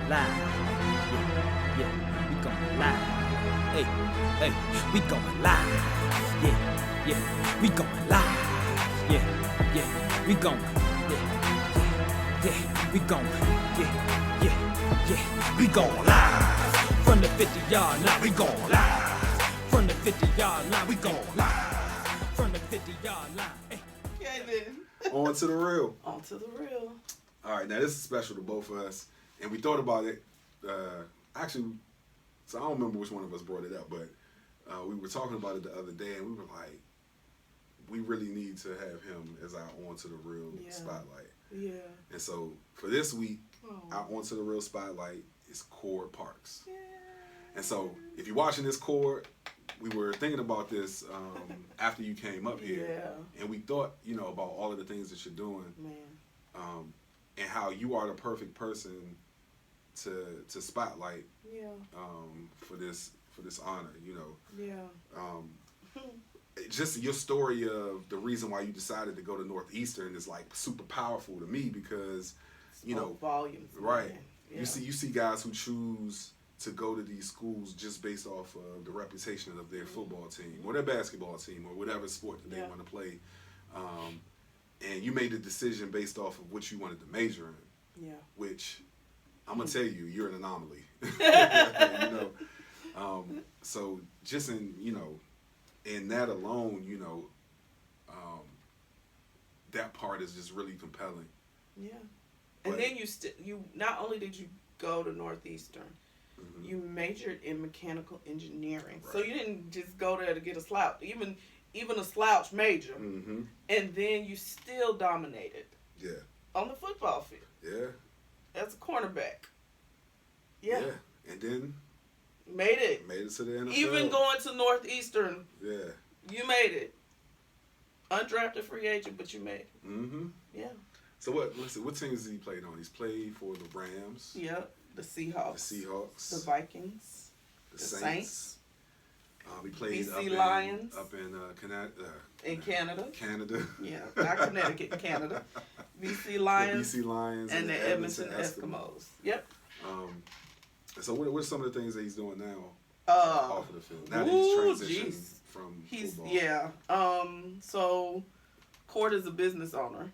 live. Yeah, yeah, we going live. Hey, hey, we going live. Yeah, yeah, we going live. Yeah, yeah, we going. Yeah, yeah, we going. Yeah, yeah, yeah, we going live. From the 50-yard line, we going live. From the 50-yard line, we going live. From the 50-yard line. Hey. Okay then. On to the real. On to the real. All right, now this is special to both of us, and we thought about it. Actually, so I don't remember which one of us brought it up, but we were talking about it the other day, and we were like, we really need to have him as our On to the Real spotlight. Yeah. And so for this week, our On to the Real spotlight is Cord Parks. Yeah. And so if you're watching this, Cord, we were thinking about this after you came up here, and we thought, about all of the things that you're doing, and how you are the perfect person to spotlight, for this honor, just your story of the reason why you decided to go to Northeastern is like super powerful to me because, volumes, right? Yeah. You see guys who choose to go to these schools just based off of the reputation of their football team or their basketball team or whatever sport that they want to play, and you made the decision based off of what you wanted to major in. Yeah. Which I'm gonna tell you, you're an anomaly. So just in that alone, that part is just really compelling. Yeah. And then you not only did you go to Northeastern, you majored in mechanical engineering. Right. So you didn't just go there to get a slouch, even a slouch major. Mm-hmm. And then you still dominated. Yeah. On the football field. Yeah. As a cornerback. Yeah. Yeah. And then made it to the NFL. Even going to Northeastern. Yeah. You made it. Undrafted free agent, but you made it. Mm-hmm. Yeah. So what teams has he played on? He's played for the Rams. Yeah. The Seahawks. The Vikings. The Saints. He played BC Lions. up in Canada. In Canada. Canada. Yeah, not Connecticut, Canada. BC Lions. The BC Lions and the Edmonton Eskimos. Yep. So what are some of the things that he's doing now off of the field? Now that he's transitioned from football. Yeah. So Cord is a business owner.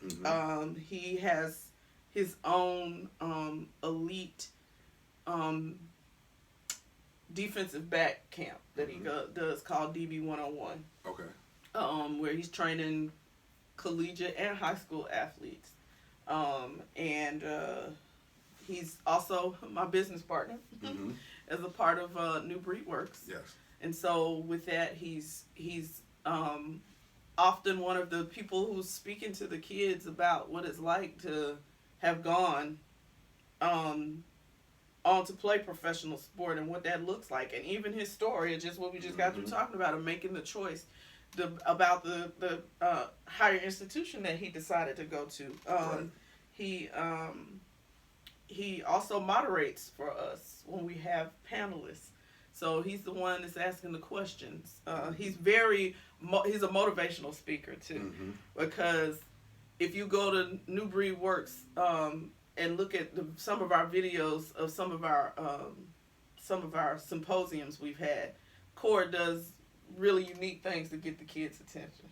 Mm-hmm. He has his own elite defensive back camp that he does called DB 101. Okay. Where he's training collegiate and high school athletes. And he's also my business partner as a part of New Breed Works. Yes. And so with that, he's often one of the people who's speaking to the kids about what it's like to have gone on to play professional sport and what that looks like. And even his story, and just what we just got through talking about, of making the choice about the higher institution that he decided to go to. Right. He also moderates for us when we have panelists. So he's the one that's asking the questions. He's he's a motivational speaker too, because if you go to New Breed Works and look at some of our videos of some of our symposiums we've had, Cord does really unique things to get the kids' attention.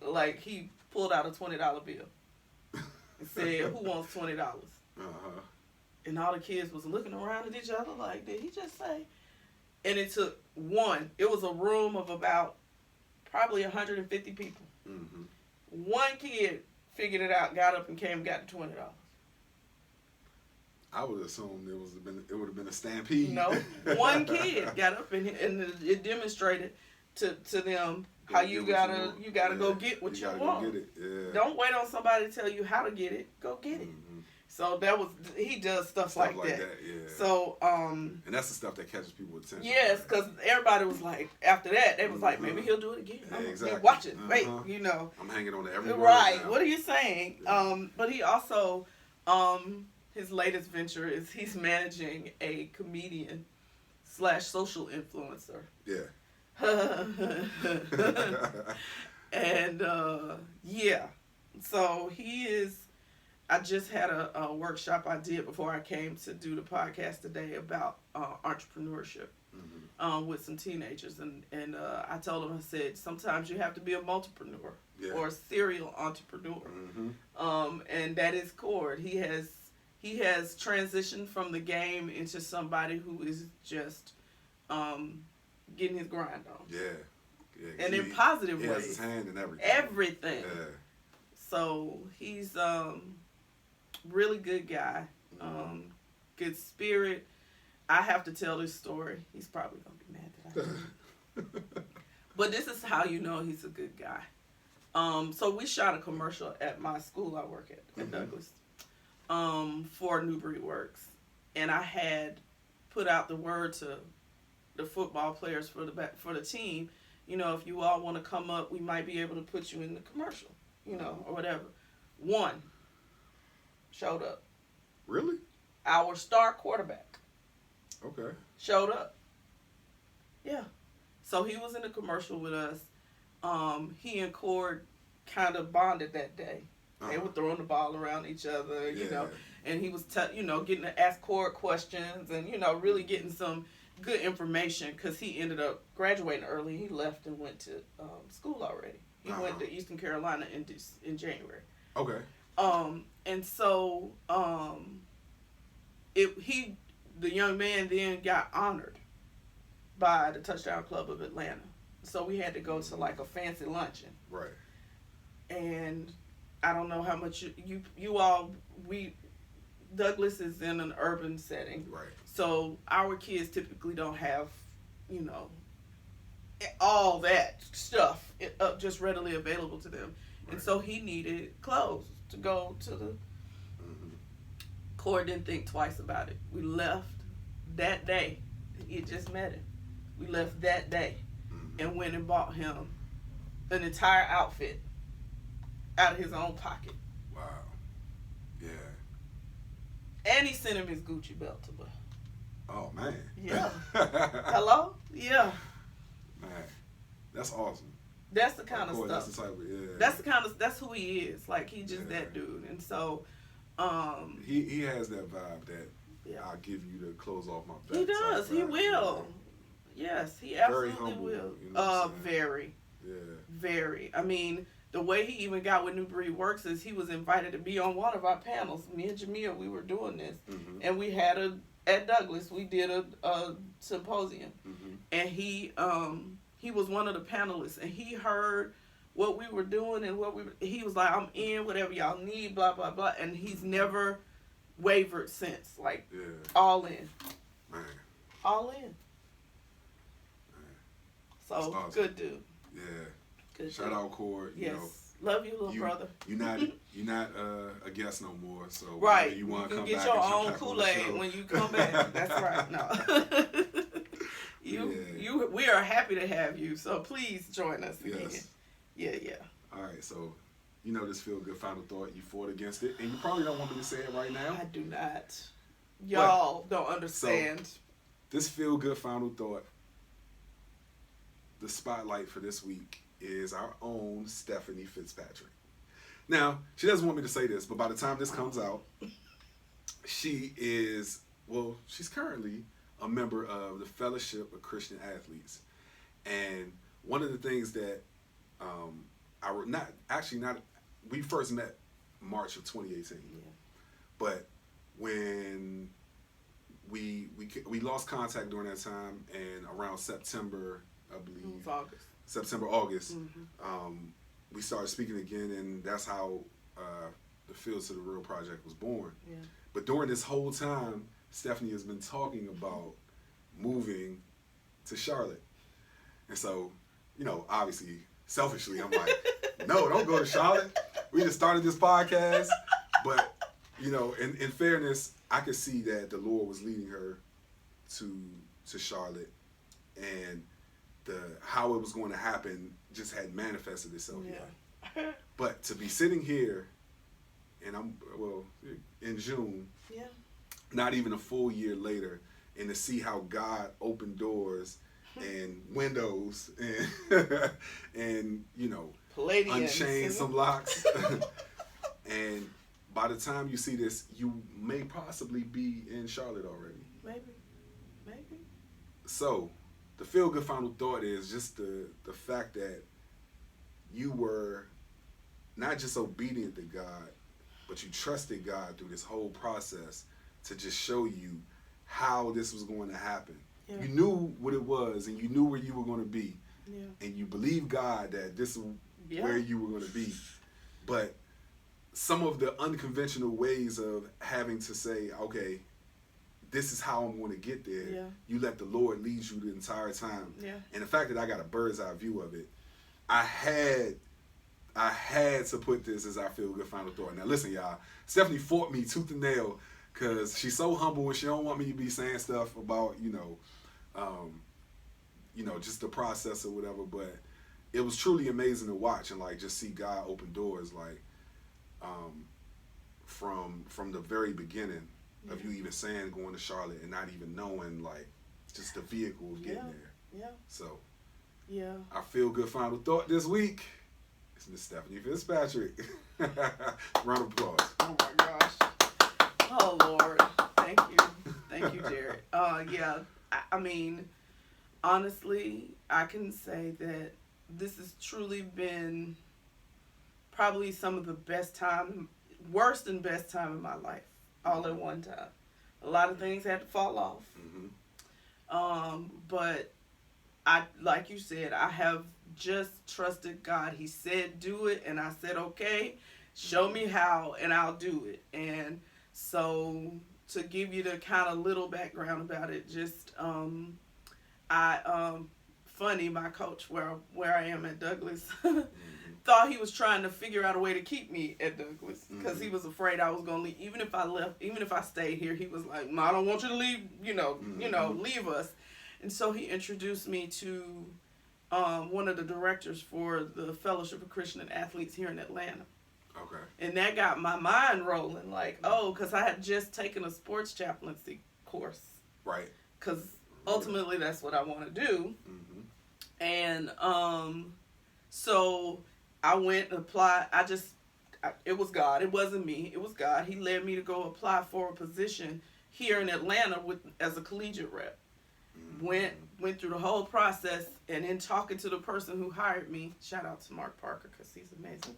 Like he pulled out a $20 bill and said, "Who wants $20?" And all the kids was looking around at each other like, did he just say? And it took one. It was a room of about probably 150 people. Mm-hmm. One kid figured it out, got up and came and got the $20. I would assume it would have been a stampede. No, one kid got up and it demonstrated to them how you gotta go get what you want. Go get it. Yeah. Don't wait on somebody to tell you how to get it. Go get it. So he does stuff like that. Yeah. So and that's the stuff that catches people's attention. Yes, because everybody was like, after that, they was like, maybe he'll do it again. Exactly. Watch it. Wait, I'm hanging on to every word. Right. Now. What are you saying? Yeah. But he also, his latest venture is he's managing a comedian / social influencer. Yeah. And so he is I just had a workshop I did before I came to do the podcast today about entrepreneurship with some teenagers. And I told them, I said, sometimes you have to be a multipreneur or a serial entrepreneur. And that is Cord. He has transitioned from the game into somebody who is just getting his grind on. Yeah. And in positive ways. He has his hand in everything. Everything. Yeah. So he's really good guy, good spirit. I have to tell this story. He's probably gonna be mad that I do. But this is how you know he's a good guy. So we shot a commercial at my school I work at Douglas, for Newbury Works, and I had put out the word to the football players for the team. You know, if you all want to come up, we might be able to put you in the commercial. You know, or whatever. One showed up. Really? Our star quarterback. Okay. Showed up. Yeah. So he was in the commercial with us. He and Cord kind of bonded that day. They were throwing the ball around each other, you know, and he was, getting to ask Cord questions and, really getting some good information because he ended up graduating early. He left and went to school already. He went to Eastern Carolina in January. Okay. And so the young man then got honored by the Touchdown Club of Atlanta. So we had to go to like a fancy luncheon. Right. And I don't know how much Douglas is in an urban setting. Right. So our kids typically don't have, all that stuff just readily available to them. Right. And so he needed clothes to go to the... Cord didn't think twice about it. We left that day. He had just met him. We left that day and went and bought him an entire outfit out of his own pocket. Wow. Yeah. And he sent him his Gucci belt to wear. Oh, man. Yeah. Hello? Yeah. Man, that's awesome. That's the kind of stuff. That's the type of, that's who he is. Like, he's just that dude. And so, he has that vibe that I'll give you the clothes off my back. He does. He will. Yes, he absolutely very humble, will. You know very. Yeah. Very. I mean, the way he even got with Newbury Works is he was invited to be on one of our panels. Me and Jamil, we were doing this. And we had at Douglas, we did a symposium. And he was one of the panelists, and he heard what we were doing and he was like, I'm in, whatever y'all need, blah, blah, blah. And he's never wavered since. Like, all in. Man. All in. So, awesome. Good dude. Yeah. Good Shout out Cord. Yes. Love you, little brother. You're not a guest no more, so right. You want to come get back your own Kool-Aid when you come back. That's right. No. We are happy to have you, so please join us again. Yes. Yeah. All right, so this feel good final thought. You fought against it, and you probably don't want me to say it right now. I do not. Y'all don't understand. So, this feel good final thought. The spotlight for this week is our own Stephanie Fitzpatrick. Now, she doesn't want me to say this, but by the time this comes out, she's currently a member of the Fellowship of Christian Athletes. And one of the things that we first met March of 2018. Yeah. But when we lost contact during that time, and around September, I believe. It was August. September, August. We started speaking again, and that's how the Fields to the Real project was born. Yeah. But during this whole time, Stephanie has been talking about moving to Charlotte. And so, obviously, selfishly, I'm like, no, don't go to Charlotte. We just started this podcast. But, in fairness, I could see that the Lord was leading her to Charlotte, and how it was going to happen just had manifested itself. Yeah. But to be sitting here, and in June, not even a full year later, and to see how God opened doors and windows and Palladians. unchained some locks and by the time you see this, you may possibly be in Charlotte already. Maybe. So, the feel-good final thought is just the fact that you were not just obedient to God, but you trusted God through this whole process to just show you how this was going to happen. Yeah. You knew what it was, and you knew where you were going to be. Yeah. And you believed God that this is where you were going to be. But some of the unconventional ways of having to say, okay, this is how I'm going to get there, you let the Lord lead you the entire time. Yeah. And the fact that I got a bird's eye view of it, I had to put this as our feel-good final thought. Now listen, y'all, Stephanie fought me tooth and nail because she's so humble and she don't want me to be saying stuff about, just the process or whatever. But it was truly amazing to watch and like just see God open doors, like from the very beginning of you even saying going to Charlotte and not even knowing like just the vehicle of getting there. Yeah. So our feel-good final thought this week is Miss Stephanie Fitzpatrick. Round of applause. Oh my gosh. Oh Lord. Thank you, Jarrett. I mean, honestly, I can say that this has truly been probably some of the worst and best time in my life, all at one time. A lot of things had to fall off. But like you said, I have just trusted God. He said, do it. And I said, okay, show me how, and I'll do it. And so to give you the kind of little background about it, just, funny, my coach where I am at Douglas thought he was trying to figure out a way to keep me at Douglas because he was afraid I was going to leave. Even if I stayed here, he was like, I don't want you to leave, leave us. And so he introduced me to one of the directors for the Fellowship of Christian Athletes here in Atlanta. Okay. And that got my mind rolling, like, because I had just taken a sports chaplaincy course. Right. Because ultimately that's what I want to do. And so I went and applied. It was God. It wasn't me. It was God. He led me to go apply for a position here in Atlanta as a collegiate rep. Went through the whole process, and in talking to the person who hired me, shout out to Mark Parker because he's amazing.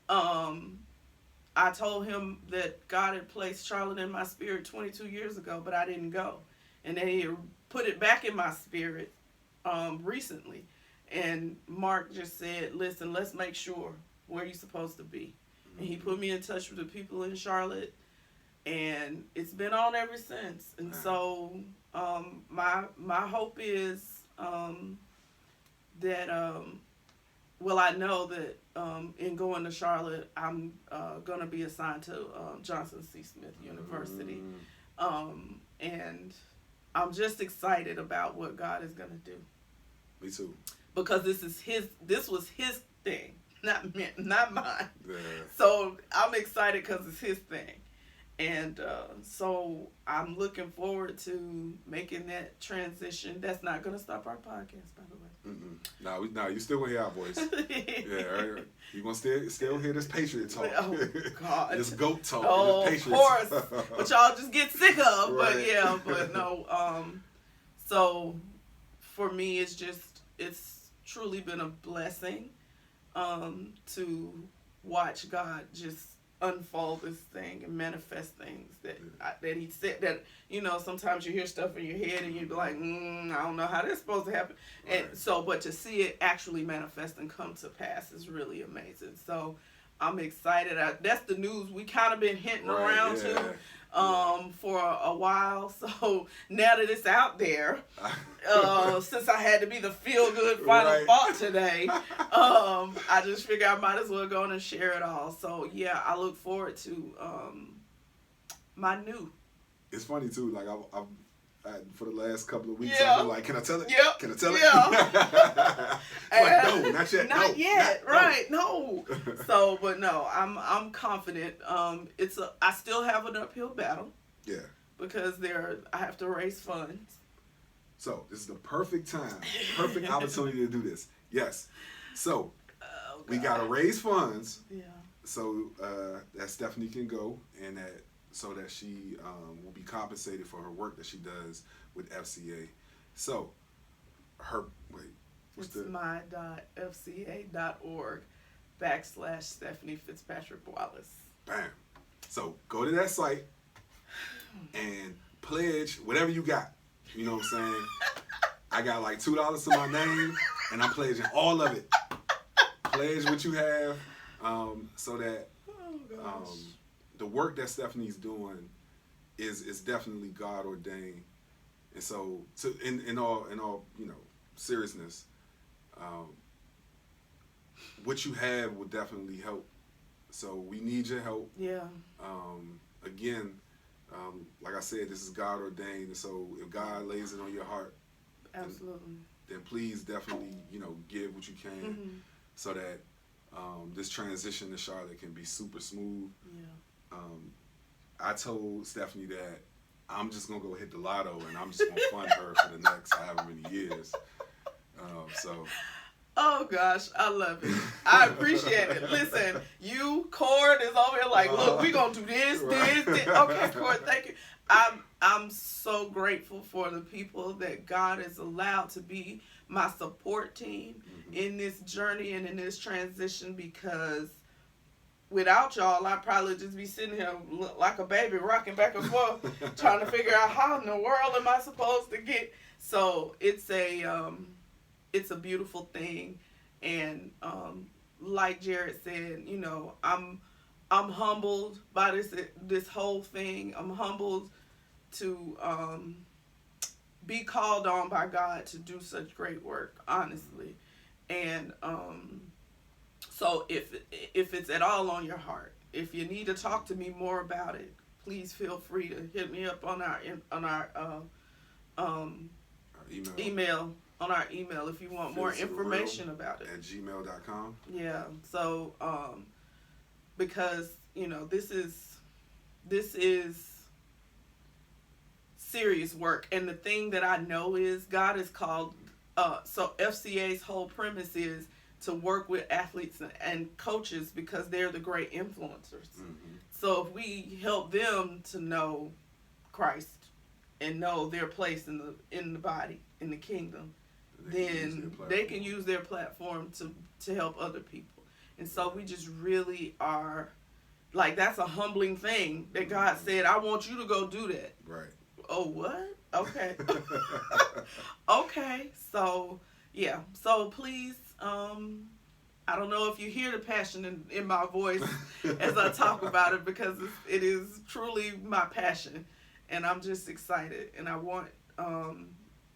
I told him that God had placed Charlotte in my spirit 22 years ago, but I didn't go. And then he put it back in my spirit recently. And Mark just said, listen, let's make sure where you're supposed to be. And he put me in touch with the people in Charlotte, and it's been on ever since. And so my hope is that, I know that in going to Charlotte, I'm going to be assigned to Johnson C. Smith University. And I'm just excited about what God is going to do. Me too. Because this was his thing, not mine. Yeah. So I'm excited because it's his thing. And so I'm looking forward to making that transition. That's not going to stop our podcast, by the way. No, you still going to hear our voice. Yeah, right. You're going to still hear this Patriot talk. Oh, God. This GOAT talk. Oh, this of course. But y'all just get sick of. Right. But no. So for me, it's truly been a blessing to watch God just unfold this thing and manifest things that he said. That sometimes you hear stuff in your head and you're like, I don't know how that's supposed to happen. Right. And so, but to see it actually manifest and come to pass is really amazing. So I'm excited. That's the news we kind of been hinting around to for a while. So now that it's out there, since I had to be the feel-good final thought today, I just figured I might as well go on and share it all. So yeah, I look forward to my new. It's funny too, like I've for the last couple of weeks, I've been like, can I tell it? Yep. Can I tell it? Yeah. Like, no, not yet. Not yet. Right. No. So, but no, I'm confident. I still have an uphill battle. Yeah. Because I have to raise funds. So this is the perfect opportunity to do this. Yes. So we gotta raise funds. Yeah. so that Stephanie can go, and that so that she will be compensated for her work that she does with FCA. So it's my.fca.org/Stephanie Fitzpatrick Wallace. Bam. So go to that site and pledge whatever you got. You know what I'm saying? I got like $2 to my name, and I'm pledging all of it. Pledge what you have, so that the work that Stephanie's doing is definitely God ordained. And so, in all seriousness, what you have will definitely help. So we need your help. Yeah. Again, like I said, this is God ordained, and so if God lays it on your heart, absolutely, then please definitely give what you can, so that this transition to Charlotte can be super smooth. Yeah. I told Stephanie that I'm just gonna go hit the lotto, and I'm just gonna fund her for the next however many years. Oh gosh, I love it. I appreciate it. Listen, Cord is over here like, look, we gonna do this. Okay, Cord, thank you. I'm so grateful for the people that God has allowed to be my support team in this journey and in this transition, because without y'all, I'd probably just be sitting here like a baby rocking back and forth trying to figure out how in the world am I supposed to get. So it's a beautiful thing, and like Jarrett said, I'm humbled by this whole thing. I'm humbled to be called on by God to do such great work, honestly. And so if it's at all on your heart, if you need to talk to me more about it, please feel free to hit me up on our email. On our email, if you want more information about it. At gmail.com. Yeah. So, because this is serious work, and the thing that I know is God is called. So FCA's whole premise is to work with athletes and coaches because they're the great influencers. So if we help them to know Christ and know their place in the body, in the kingdom, then they can use their platform to help other people. And so we just really are, like, that's a humbling thing that God said, I want you to go do that. Right. Oh, what? Okay. Okay. So, yeah. So please, I don't know if you hear the passion in my voice as I talk about it, because it is truly my passion, and I'm just excited, and I want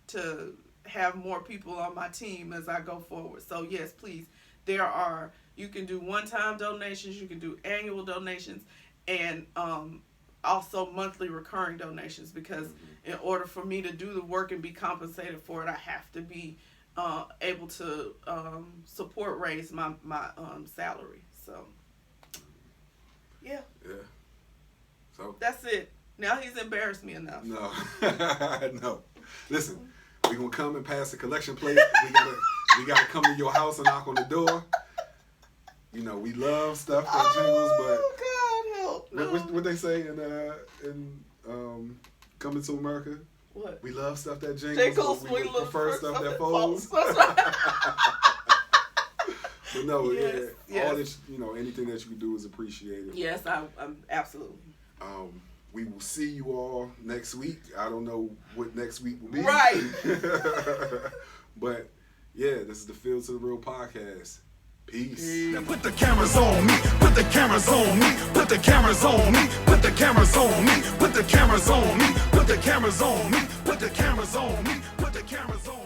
to have more people on my team as I go forward. So yes, please, you can do one-time donations, you can do annual donations, and also monthly recurring donations, because in order for me to do the work and be compensated for it, I have to be able to raise my salary. So yeah. So that's it. Now he's embarrassed me enough. No. No. Listen, we're gonna come and pass the collection plate. We gotta come to your house and knock on the door. We love stuff that jingles, but God help. No. What they say in Coming to America? What? We love stuff that jingles. We prefer stuff that folds. But no, yes. All this, anything that you can do is appreciated. Yes, I'm absolutely. We will see you all next week. I don't know what next week will be. Right. But yeah, this is the Field to the Real podcast. Peace. Now put the cameras on me. Put the cameras on me. Put the cameras on me. Put the cameras on me. Put the cameras on me. Put the cameras on me. Put the cameras on me. Put the cameras on me.